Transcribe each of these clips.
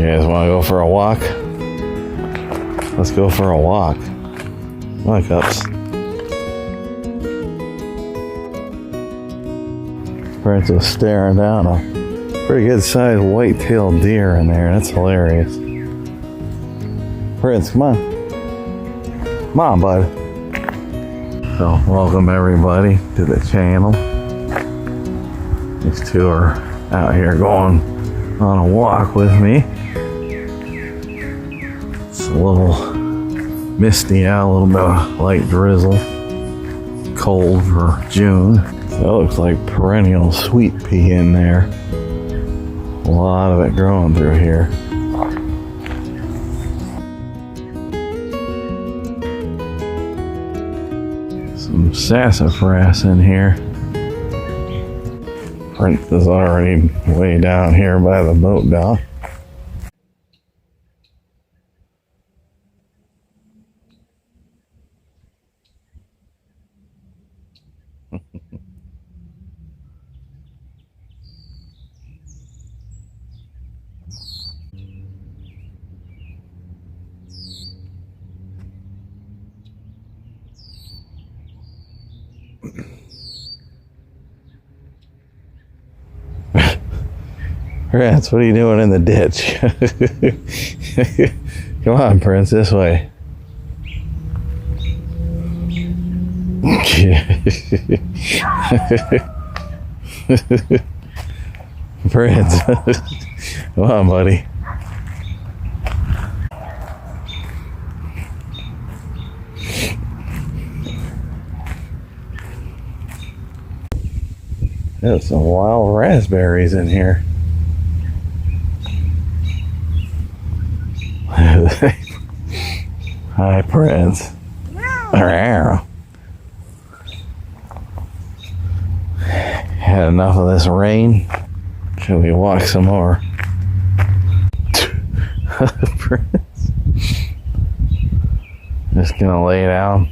You guys want to go for a walk? Let's go for a walk. Come on, Cups. Prince was staring down a pretty good sized white-tailed deer in there. That's hilarious. Prince, come on. Come on, bud. So, welcome everybody to the channel. These two are out here going on a walk with me. It's a little misty out, a little bit of light drizzle. Cold for June. So it looks like perennial sweet pea in there. A lot of it growing through here. Some sassafras in here. Prince is already way down here by the boat dock. Prince, what are you doing in the ditch? Come on, Prince, this way. Prince, come on, buddy. There's some wild raspberries in here. Hi, Prince. Had enough of this rain. Should we walk some more? Prince. Just gonna lay down.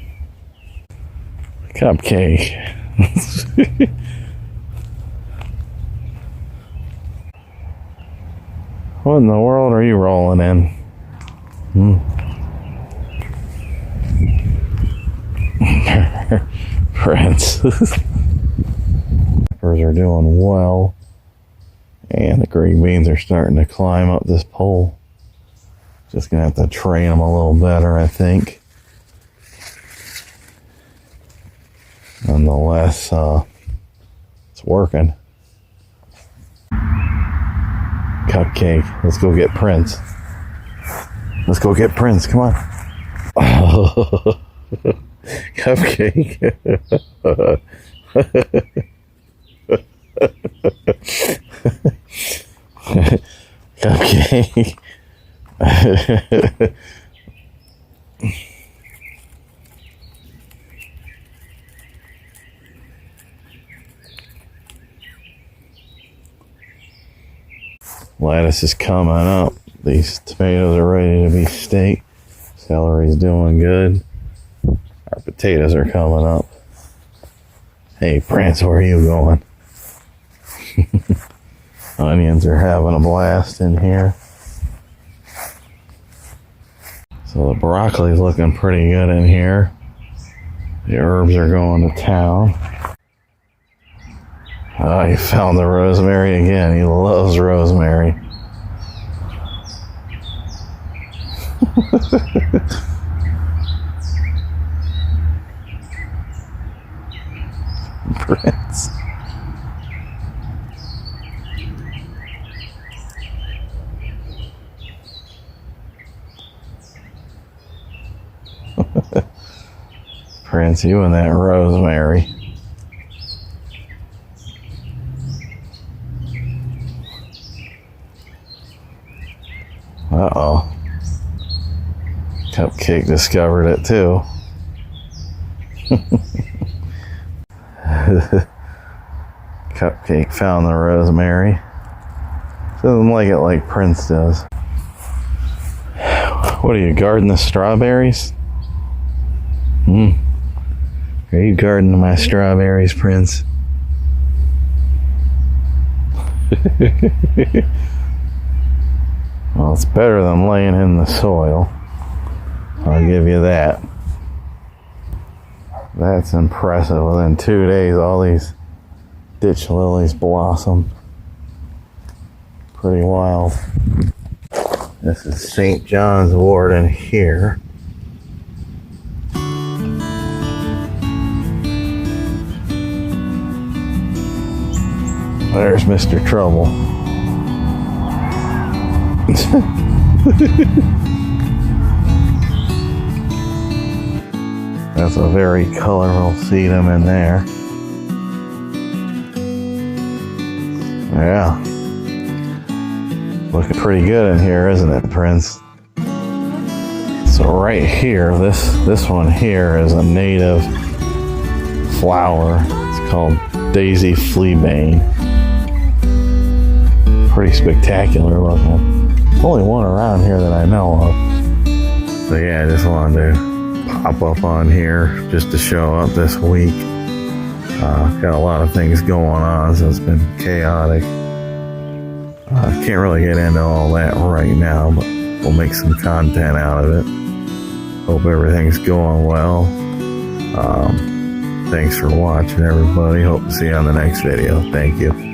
Cupcake. What in the world are you rolling in? Prince. Peppers are doing well. And the green beans are starting to climb up this pole. Just gonna have to train them a little better, I think. Nonetheless, it's working. Cupcake. Let's go get Prince. Let's go get Prince. Come on. Oh, Cupcake. Cupcake. Lettuce is coming up. These tomatoes are ready to be staked. Celery's doing good. Our potatoes are coming up. Hey, Prince, where are you going? Onions are having a blast in here. So the broccoli's looking pretty good in here. The herbs are going to town. Oh, he found the rosemary again. He loves rosemary. Prince. Prince, you and that rosemary. Uh-oh. Cupcake discovered it too. Cupcake found the rosemary. Doesn't like it like Prince does. What are you, guarding the strawberries? Are you guarding my strawberries, Prince? Well, it's better than laying in the soil. I'll give you that. That's impressive. Within 2 days, all these ditch lilies blossom. Pretty wild. This is St. John's wort in here. There's Mr. Trouble. That's a very colorful sedum in there. Yeah. Looking pretty good in here, isn't it, Prince? So right here, this one here is a native flower. It's called Daisy Fleabane. Pretty spectacular looking. Only one around here that I know of. So yeah, I just wanted to pop up on here just to show up this week. Got a lot of things going on, so it's been chaotic. Can't really get into all that right now, but we'll make some content out of it. Hope everything's going well. Thanks for watching, everybody. Hope to see you on the next video. Thank you.